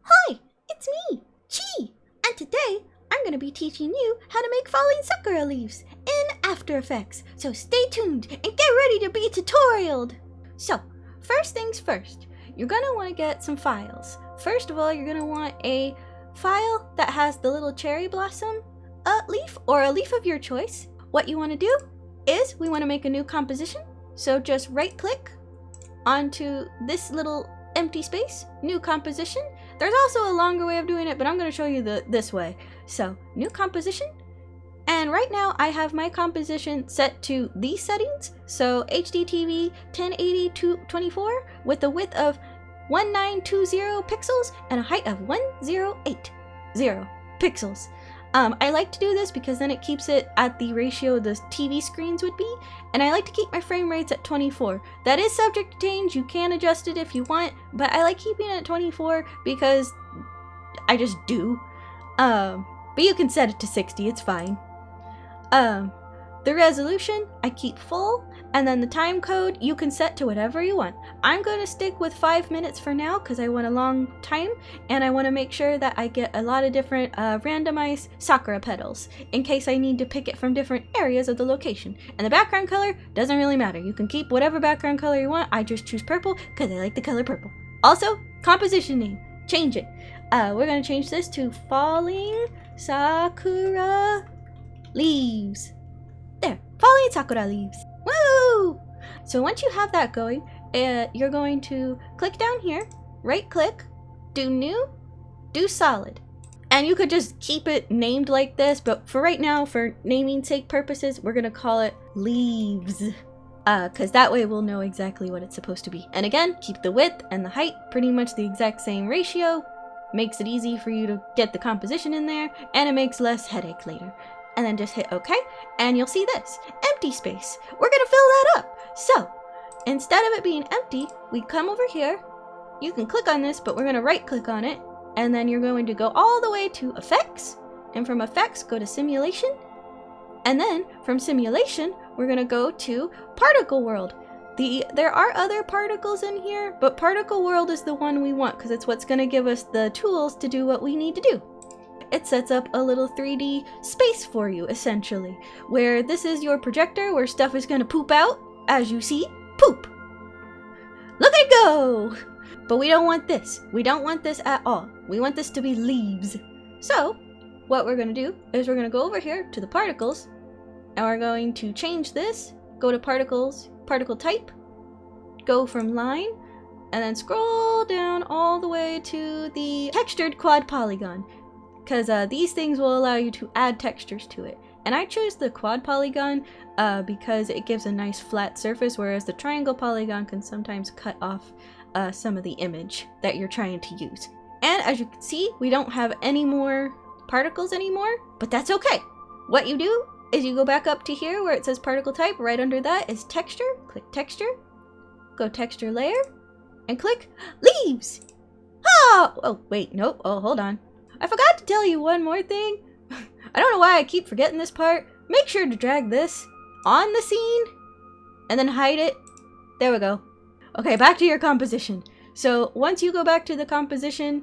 Hi, it's me, Chi, and today I'm going to be teaching you how to make falling sakura leaves in After Effects, so stay tuned and get ready to be tutorialed! So, first things first, you're going to want to get some files. First of all, you're going to want a file that has the little cherry blossom leaf or a leaf of your choice. What you want to do is we want to make a new composition, so just right click onto this little empty space, new composition. There's also a longer way of doing it, but I'm going to show you this way. So, new composition. And right now I have my composition set to these settings. So HDTV 1080x24 with a width of 1920 pixels and a height of 1080 pixels. I like to do this because then it keeps it at the ratio the TV screens would be, and I like to keep my frame rates at 24. That is subject to change, you can adjust it if you want, but I like keeping it at 24 because I just do. But you can set it to 60, it's fine. The resolution, I keep full, and then the time code, you can set to whatever you want. I'm going to stick with 5 minutes for now because I want a long time, and I want to make sure that I get a lot of different randomized Sakura petals in case I need to pick it from different areas of the location. And the background color doesn't really matter. You can keep whatever background color you want. I just choose purple because I like the color purple. Also, composition name, change it. We're going to change this to Falling Sakura Leaves. There, Falling Sakura Leaves. Woo! So once you have that going, you're going to click down here, right click, do new, do solid. And you could just keep it named like this, but for right now, for naming sake purposes, we're gonna call it leaves. Cause that way we'll know exactly what it's supposed to be. And again, keep the width and the height pretty much the exact same ratio. Makes it easy for you to get the composition in there, and it makes less headache later. And then just hit OK, and you'll see this empty space. We're gonna fill that up. So instead of it being empty, we come over here. You can click on this, but we're gonna right click on it, and then you're going to go all the way to Effects, and from Effects go to Simulation, and then from Simulation we're gonna go to Particle World. There are other particles in here, but Particle World is the one we want because it's what's gonna give us the tools to do what we need to do. It sets up a little 3D space for you, essentially, where this is your projector where stuff is gonna poop out. As you see, poop. Look at it go! But we don't want this. We don't want this at all. We want this to be leaves. So, what we're gonna do is we're gonna go over here to the particles, and we're going to change this, go to particles, particle type, go from line, and then scroll down all the way to the textured QuadPolygon. Because these things will allow you to add textures to it. And I chose the QuadPolygon because it gives a nice flat surface, whereas the triangle polygon can sometimes cut off some of the image that you're trying to use. And as you can see, we don't have any more particles anymore, but that's okay. What you do is you go back up to here where it says particle type. Right under that is texture. Click texture, go texture layer, and click leaves. Oh wait, nope, oh hold on. I forgot to tell you one more thing. I don't know why I keep forgetting this part. Make sure to drag this on the scene and then hide it. There we go. Okay, back to your composition. So once you go back to the composition,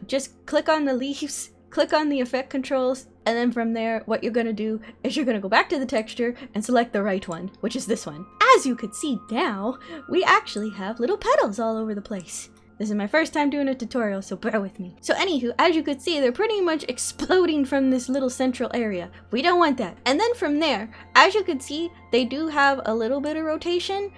just click on the leaves, click on the effect controls, and then from there, what you're gonna do is you're gonna go back to the texture and select the right one, which is this one. As you can see now, we actually have little petals all over the place. This is my first time doing a tutorial, so bear with me. So anywho, as you could see, they're pretty much exploding from this little central area. We don't want that. And then from there, as you can see, they do have a little bit of rotation.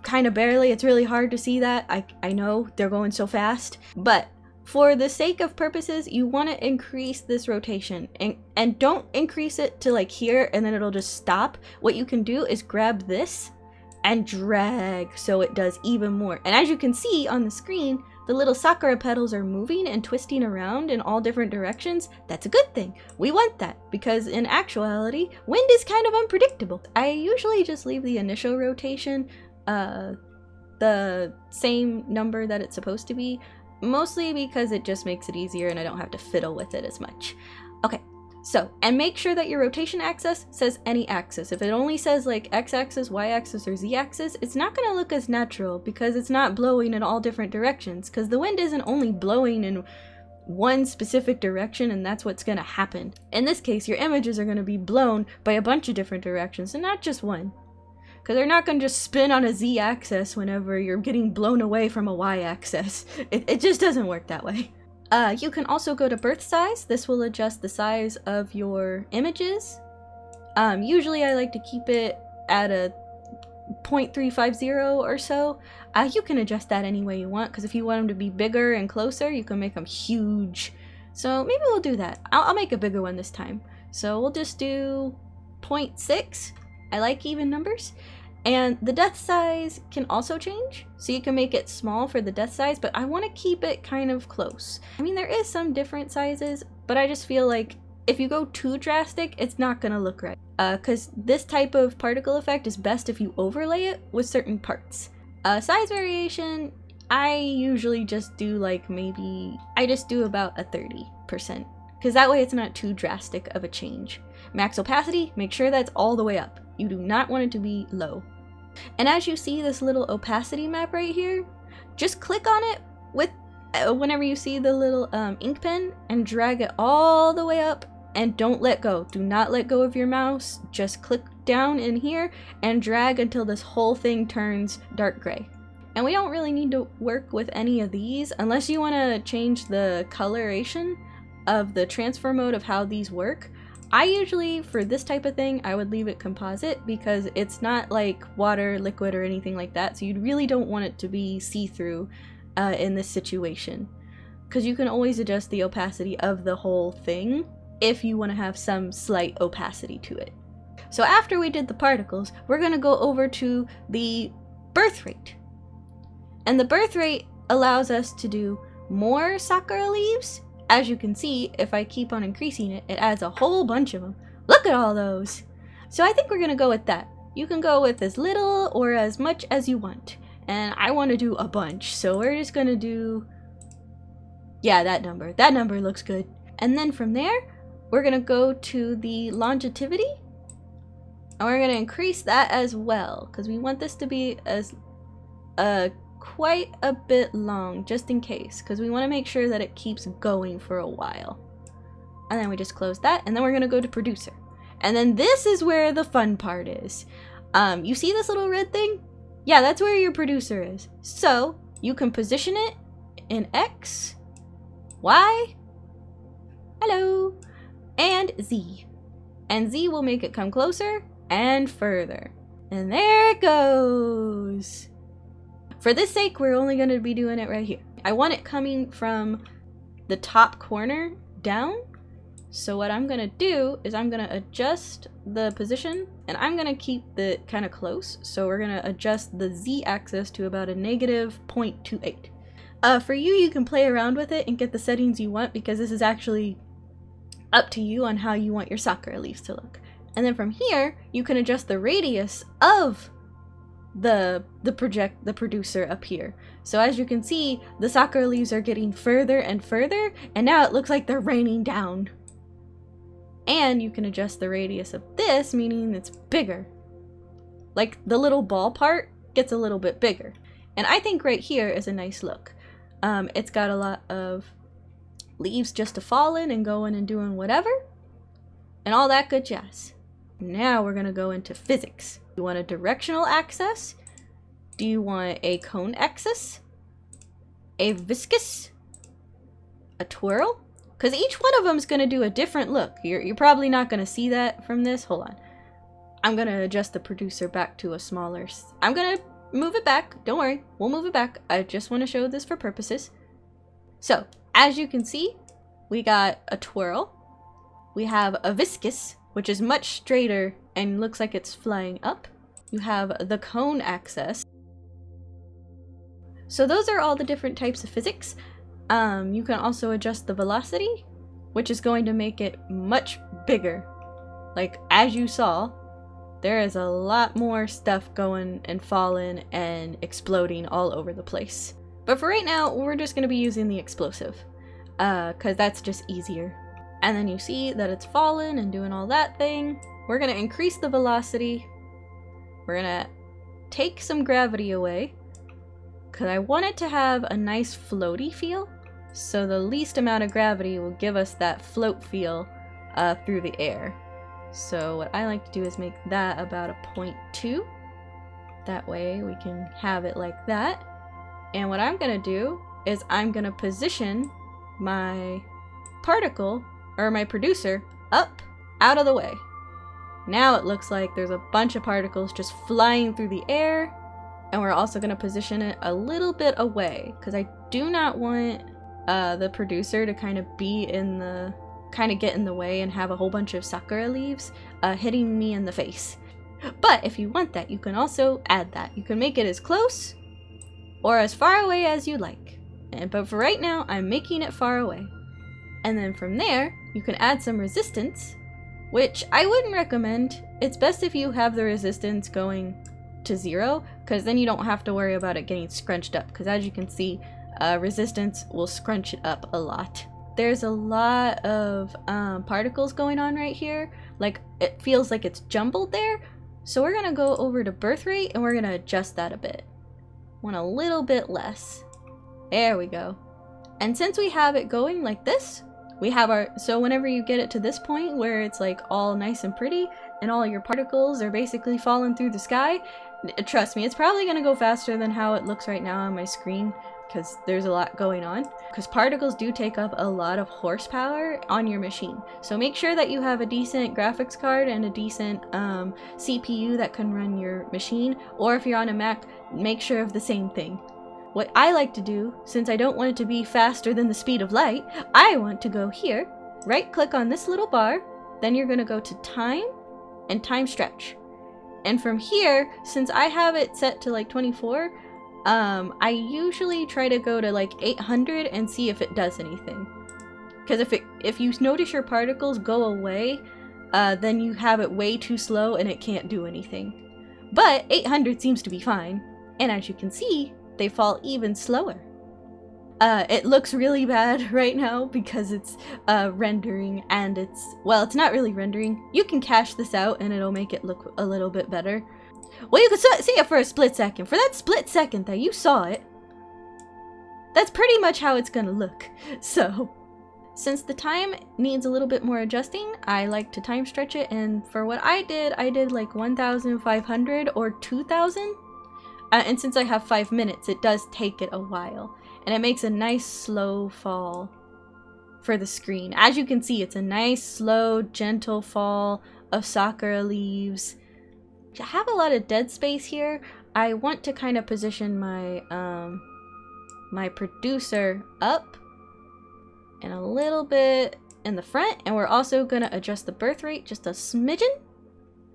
Kind of barely, it's really hard to see that. I know, they're going so fast. But for the sake of purposes, you want to increase this rotation. And don't increase it to like here and then it'll just stop. What you can do is grab this and drag so it does even more. And as you can see on the screen, the little sakura petals are moving and twisting around in all different directions. That's a good thing. We want that because in actuality, wind is kind of unpredictable. I usually just leave the initial rotation the same number that it's supposed to be, mostly because it just makes it easier and I don't have to fiddle with it as much. Okay, So, and make sure that your rotation axis says any axis. If it only says like x-axis, y-axis, or z-axis, it's not going to look as natural because it's not blowing in all different directions, because the wind isn't only blowing in one specific direction and that's what's going to happen. In this case, your images are going to be blown by a bunch of different directions and not just one. Because they're not going to just spin on a z-axis whenever you're getting blown away from a y-axis. It just doesn't work that way. You can also go to birth size. This will adjust the size of your images. Usually I like to keep it at a 0.350 or so. You can adjust that any way you want, because if you want them to be bigger and closer, you can make them huge. So maybe we'll do that. I'll make a bigger one this time. So we'll just do 0.6. I like even numbers. And the depth size can also change, so you can make it small for the depth size, but I want to keep it kind of close. I mean, there is some different sizes, but I just feel like if you go too drastic, it's not gonna look right. Because this type of particle effect is best if you overlay it with certain parts. Size variation, I usually just do like I just do about a 30%, because that way it's not too drastic of a change. Max opacity, make sure that's all the way up. You do not want it to be low. And as you see this little opacity map right here, just click on it with whenever you see the little ink pen and drag it all the way up and don't let go. Do not let go of your mouse. Just click down in here and drag until this whole thing turns dark gray. And we don't really need to work with any of these unless you want to change the coloration of the transfer mode of how these work. I usually, for this type of thing, I would leave it composite because it's not like water, liquid, or anything like that, so you really don't want it to be see-through in this situation. Because you can always adjust the opacity of the whole thing if you want to have some slight opacity to it. So after we did the particles, we're going to go over to the birth rate. And the birth rate allows us to do more Sakura leaves. As you can see, if I keep on increasing it, it adds a whole bunch of them. Look at all those! So I think we're going to go with that. You can go with as little or as much as you want. And I want to do a bunch, so we're just going to do... yeah, that number. That number looks good. And then from there, we're going to go to the longevity. And we're going to increase that as well, because we want this to be as... quite a bit long, just in case, because we want to make sure that it keeps going for a while. And then we just close that, and then we're going to go to producer. And then this is where the fun part is. You see this little red thing? Yeah, that's where your producer is. So you can position it in X, Y, hello, and Z. And Z will make it come closer and further. And there it goes. For this sake, we're only going to be doing it right here. I want it coming from the top corner down. So what I'm going to do is I'm going to adjust the position, and I'm going to keep it kind of close. So we're going to adjust the Z-axis to about a negative 0.28. For you, you can play around with it and get the settings you want, because this is actually up to you on how you want your Sakura leaves to look. And then from here, you can adjust the radius of the producer up here. So as you can see, the Sakura leaves are getting further and further, and now it looks like they're raining down. And you can adjust the radius of this, meaning it's bigger. Like the little ball part gets a little bit bigger. And I think right here is a nice look. It's got a lot of leaves just to fall in and going and doing whatever, and all that good jazz. Now we're gonna go into physics. Do you want a directional axis? Do you want a cone axis? A viscous? A twirl? Because each one of them is going to do a different look. You're probably not going to see that from this. Hold on. I'm going to adjust the producer back to a smaller... I'm going to move it back. Don't worry. We'll move it back. I just want to show this for purposes. So, as you can see, we got a twirl. We have a viscous, which is much straighter and looks like it's flying up. You have the cone axis. So those are all the different types of physics. You can also adjust the velocity, which is going to make it much bigger. Like, as you saw, there is a lot more stuff going and falling and exploding all over the place. But for right now, we're just going to be using the explosive, because that's just easier. And then you see that it's fallen and doing all that thing. We're gonna increase the velocity. We're gonna take some gravity away, because I want it to have a nice floaty feel. So the least amount of gravity will give us that float feel through the air. So what I like to do is make that about a 0.2. That way we can have it like that. And what I'm gonna do is I'm gonna position my particle, or my producer, up out of the way. Now it looks like there's a bunch of particles just flying through the air. And we're also gonna position it a little bit away, because I do not want the producer to kind of be in the, get in the way and have a whole bunch of Sakura leaves hitting me in the face. But if you want that, you can also add that. You can make it as close or as far away as you like. But for right now, I'm making it far away. And then from there, you can add some resistance, which I wouldn't recommend. It's best if you have the resistance going to 0, because then you don't have to worry about it getting scrunched up, because as you can see, resistance will scrunch it up a lot. There's a lot of particles going on right here. Like, it feels like it's jumbled there. So we're gonna go over to Birthrate and we're gonna adjust that a bit. Want a little bit less. There we go. And since we have it going like this, we have our, so whenever you get it to this point where it's like all nice and pretty and all your particles are basically falling through the sky, trust me, it's probably gonna go faster than how it looks right now on my screen, because there's a lot going on. Because particles do take up a lot of horsepower on your machine. So make sure that you have a decent graphics card and a decent CPU that can run your machine. Or if you're on a Mac, make sure of the same thing. What I like to do, since I don't want it to be faster than the speed of light, I want to go here, right click on this little bar, then you're gonna go to time and time stretch. And from here, since I have it set to like 24, I usually try to go to like 800 and see if it does anything. Because if you notice your particles go away, then you have it way too slow and it can't do anything. But 800 seems to be fine. And as you can see, they fall even slower. It looks really bad right now because it's rendering, and it's not really rendering. You can cache this out and it'll make it look a little bit better. Well, you can see it for a split second. For that split second that you saw it, that's pretty much how it's gonna look. So, since the time needs a little bit more adjusting, I like to time stretch it, and for what I did like 1,500 or 2,000. And since I have 5 minutes, it does take it a while. And it makes a nice slow fall for the screen. As you can see, it's a nice, slow, gentle fall of Sakura leaves. I have a lot of dead space here. I want to kind of position my my producer up and a little bit in the front, and we're also gonna adjust the birth rate just a smidgen.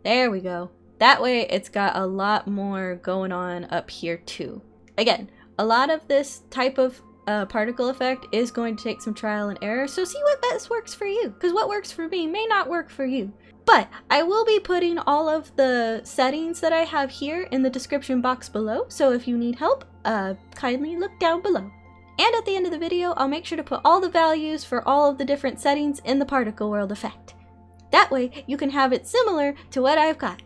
There we go. That way it's got a lot more going on up here too. Again, a lot of this type of particle effect is going to take some trial and error, so see what best works for you, because what works for me may not work for you. But I will be putting all of the settings that I have here in the description box below, so if you need help, kindly look down below. And at the end of the video, I'll make sure to put all the values for all of the different settings in the particle world effect. That way, you can have it similar to what I've got.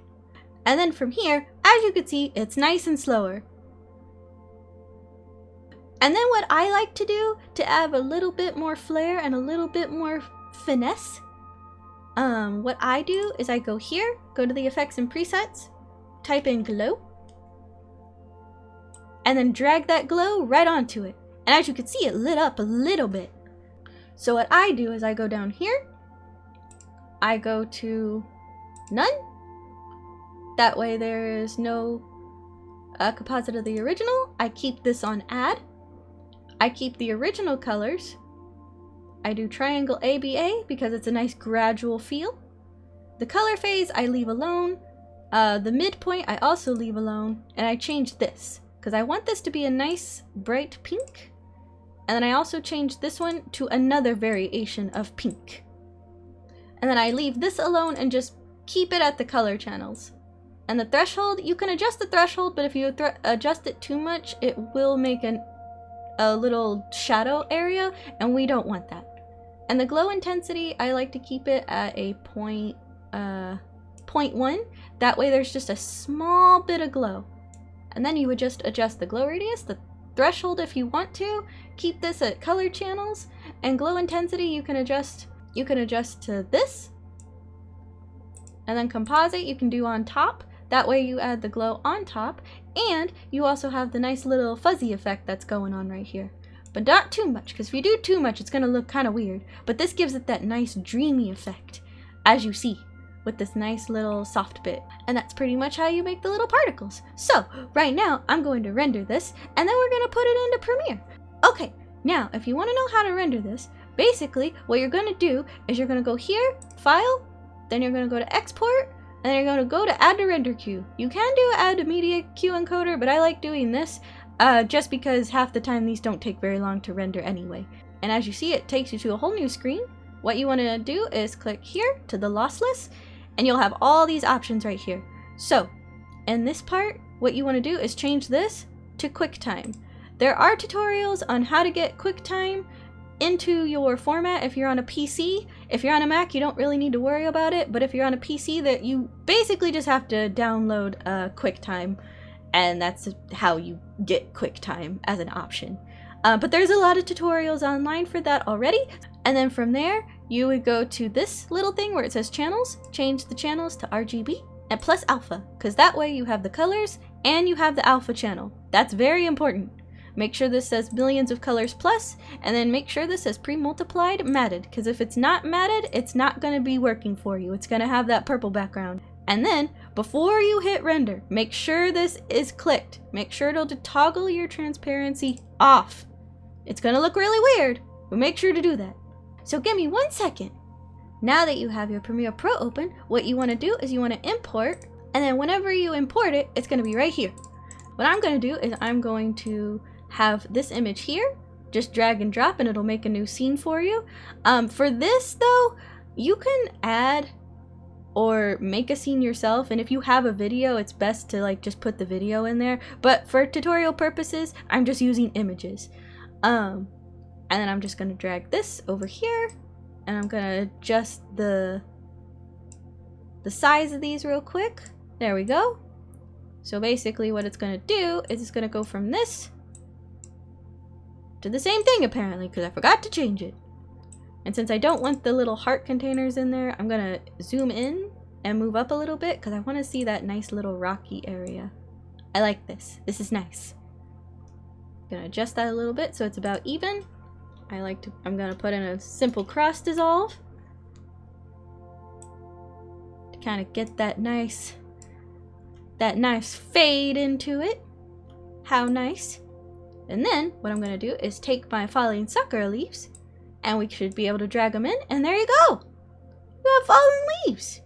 And then from here, as you can see, it's nice and slower. And then what I like to do to add a little bit more flair and a little bit more finesse, what I do is I go here, go to the effects and presets, type in glow, and then drag that glow right onto it. And as you can see, it lit up a little bit. So what I do is I go down here, I go to none. That way there is no composite of the original. I keep this on add. I keep the original colors. I do triangle ABA because it's a nice gradual feel. The color phase I leave alone. The midpoint I also leave alone. And I change this because I want this to be a nice bright pink. And then I also change this one to another variation of pink. And then I leave this alone and just keep it at the color channels. And the threshold, you can adjust the threshold, but if you adjust it too much, it will make a little shadow area, and we don't want that. And And the glow intensity, I like to keep it at a 0.1. That way there's just a small bit of glow. And then you would just adjust the glow radius, the threshold if you want to. Keep this at color channels. And glow intensity you can adjust to this. And then composite you can do on top. That way you add the glow on top. And you also have the nice little fuzzy effect that's going on right here. But not too much, because if you do too much, it's going to look kind of weird. But this gives it that nice dreamy effect, as you see, with this nice little soft bit. And that's pretty much how you make the little particles. So, right now, I'm going to render this, and then we're going to put it into Premiere. Okay, now, if you want to know how to render this, basically, what you're going to do is you're going to go here, File, then you're going to go to Export, and then you're going to go to Add to Render Queue. You can do Add to Media Queue Encoder, but I like doing this. Just because half the time these don't take very long to render anyway. And as you see, it takes you to a whole new screen. What you want to do is click here to the lossless, and you'll have all these options right here. So, in this part, what you want to do is change this to QuickTime. There are tutorials on how to get QuickTime into your format if you're on a PC. If you're on a Mac, you don't really need to worry about it, but if you're on a PC, that you basically just have to download QuickTime. And that's how you get QuickTime as an option. But there's a lot of tutorials online for that already. And then from there, you would go to this little thing where it says channels, change the channels to RGB and plus alpha, because that way you have the colors and you have the alpha channel. That's very important. Make sure this says millions of colors plus, and then make sure this says pre-multiplied matted, because if it's not matted, it's not going to be working for you. It's going to have that purple background. And then, before you hit render, make sure this is clicked. Make sure to toggle your transparency off. It's gonna look really weird, but make sure to do that. So give me 1 second. Now that you have your Premiere Pro open, what you want to do is you want to import, and then whenever you import it, it's gonna be right here. What I'm gonna do is I'm going to have this image here, just drag and drop, and it'll make a new scene for you. For this though, you can add or make a scene yourself, and if you have a video, it's best to like just put the video in there, but for tutorial purposes I'm just using images. And then I'm just gonna drag this over here, and I'm gonna adjust the size of these real quick. There we go. So basically what it's gonna do is it's gonna go from this to the same thing apparently, because I forgot to change it. And since I don't want the little heart containers in there, I'm gonna zoom in and move up a little bit because I want to see that nice little rocky area. I like this. This is nice. I'm gonna adjust that a little bit so it's about even. I'm gonna put in a simple cross dissolve to kind of get that nice fade into it. How nice. And then what I'm gonna do is take my falling Sakura leaves, and we should be able to drag them in, and there you go! You have fallen leaves!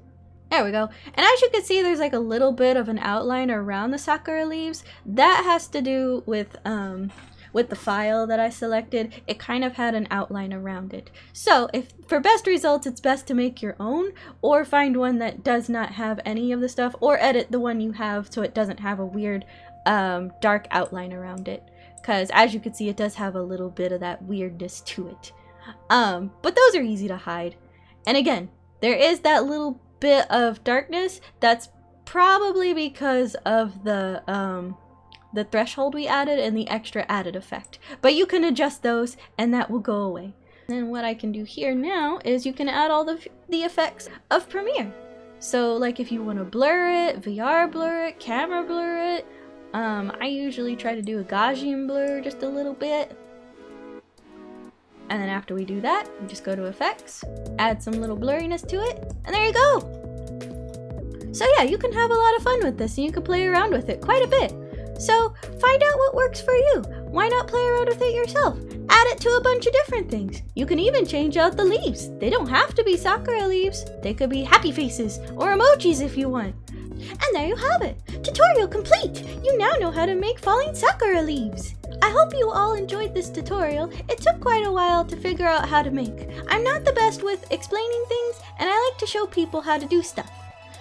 There we go. And as you can see, there's like a little bit of an outline around the Sakura leaves. That has to do with the file that I selected. It kind of had an outline around it. So if for best results, it's best to make your own, or find one that does not have any of the stuff, or edit the one you have so it doesn't have a weird dark outline around it. Because as you can see, it does have a little bit of that weirdness to it. But those are easy to hide. And again, there is that little bit of darkness. That's probably because of the threshold we added and the extra added effect. But you can adjust those and that will go away. And then what I can do here now is you can add all the effects of Premiere. So like if you want to blur it, VR blur it, camera blur it. I usually try to do a Gaussian blur just a little bit. And then after we do that, we just go to effects, add some little blurriness to it, and there you go! So yeah, you can have a lot of fun with this and you can play around with it quite a bit. So find out what works for you. Why not play around with it yourself? Add it to a bunch of different things. You can even change out the leaves. They don't have to be Sakura leaves. They could be happy faces or emojis if you want. And there you have it! Tutorial complete! You now know how to make falling Sakura leaves! I hope you all enjoyed this tutorial. It took quite a while to figure out how to make. I'm not the best with explaining things, and I like to show people how to do stuff.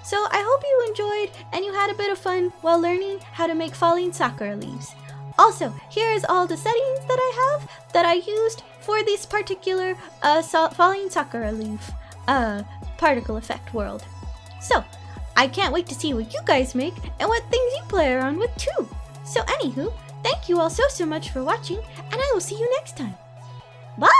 So I hope you enjoyed and you had a bit of fun while learning how to make falling Sakura leaves. Also, here is all the settings that I have that I used for this particular falling Sakura leaf particle effect world. So, I can't wait to see what you guys make and what things you play around with too. So anywho, thank you all so much for watching, and I will see you next time. Bye!